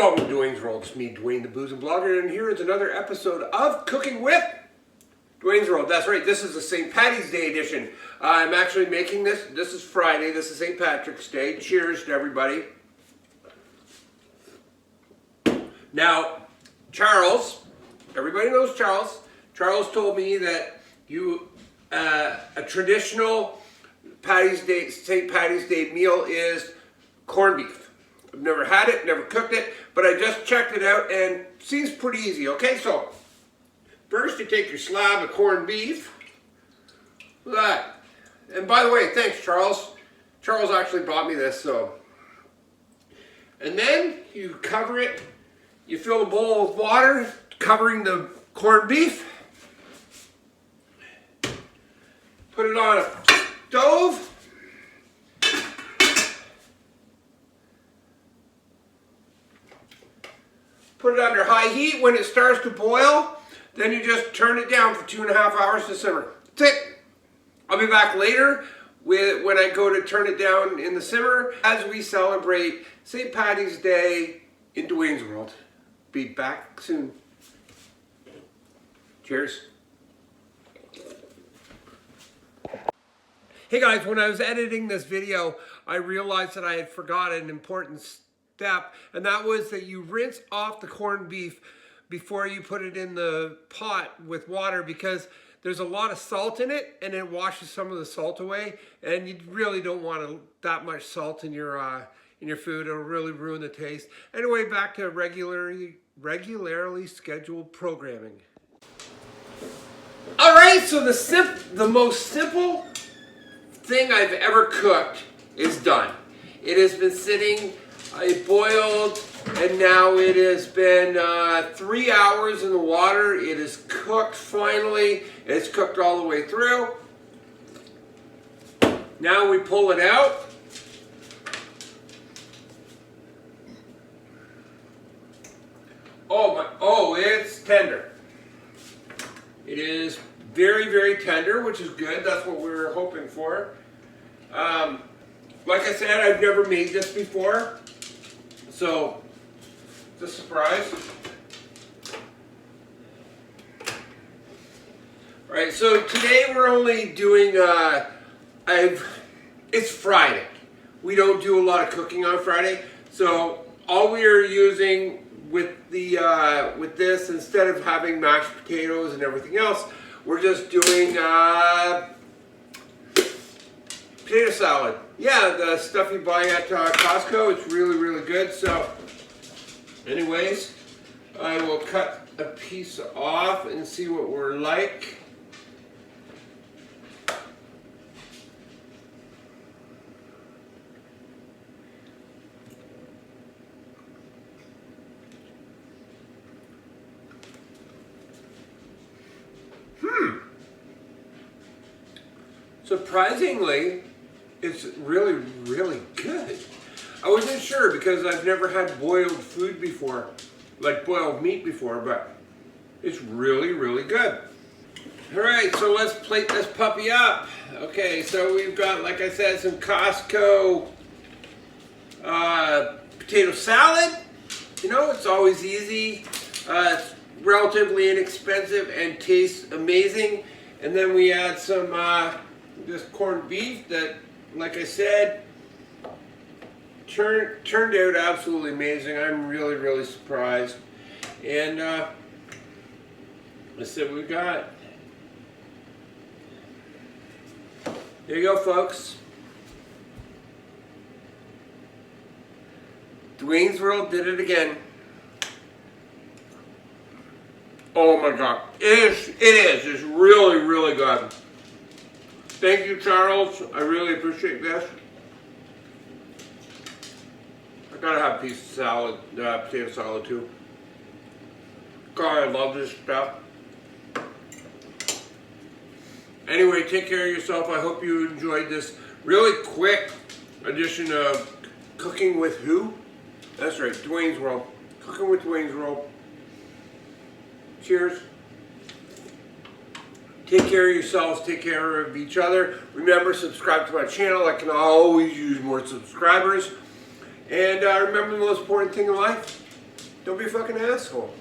welcome to Duane's World. It's me, Duane, the BoozinBlogger, and here is another episode of Cooking with Duane's World. That's right, this is the St. Paddy's Day edition. I'm actually making this. This is Friday. This is St. Patrick's Day. Cheers to everybody. Now, Charles, everybody knows Charles. Charles told me that a traditional St. Paddy's Day meal is corned beef. I've never had it, never cooked it, but I just checked it out and it seems pretty easy. Okay, so first you take your slab of corned beef. Look at that. And by the way, thanks Charles. Charles actually bought me this, so. And then you cover it. You fill the bowl with water, covering the corned beef. Put it on a stove. Put it under high heat. When it starts to boil, then you just turn it down for 2.5 hours to simmer. That's it. I'll be back later when I go to turn it down in the simmer as we celebrate St. Paddy's Day in Duane's World. Be back soon. Cheers. Hey guys, when I was editing this video, I realized that I had forgotten an important step, and that was that you rinse off the corned beef before you put it in the pot with water, because there's a lot of salt in it and it washes some of the salt away, and you really don't want that much salt in your food. It'll really ruin the taste. Anyway, back to regularly scheduled programming. All right, so the most simple thing I've ever cooked is done. It has been sitting. It boiled, and now it has been 3 hours in the water. It is cooked finally. It's cooked all the way through. Now we pull it out. Oh, it's tender. It is very, very tender, which is good. That's what we were hoping for. Like I said, I've never made this before. So, it's a surprise. Alright, so today we're only doing, it's Friday. We don't do a lot of cooking on Friday. So, all we are using with this, instead of having mashed potatoes and everything else, we're just doing potato salad. Yeah, the stuff you buy at Costco, it's really, really good. So, anyways, I will cut a piece off and see what we're like. Surprisingly, it's really, really good. I wasn't sure because I've never had boiled food before, like boiled meat before, but it's really, really good. All right, so let's plate this puppy up. Okay, so we've got, like I said, some Costco potato salad. You know, it's always easy. It's relatively inexpensive and tastes amazing. And then we add some this corned beef that, like I said, turned out absolutely amazing. I'm really, really surprised. And let's see what we got. There you go, folks. Duane's World did it again. Oh my God, it is. It's really, really good. Thank you, Charles. I really appreciate this. I gotta have a piece of salad, potato salad too. God, I love this stuff. Anyway, take care of yourself. I hope you enjoyed this really quick edition of Cooking with Who? That's right, Duane's World. Cooking with Duane's World. Cheers. Take care of yourselves, take care of each other. Remember, subscribe to my channel. I can always use more subscribers. And remember the most important thing in life, Don't be a fucking asshole.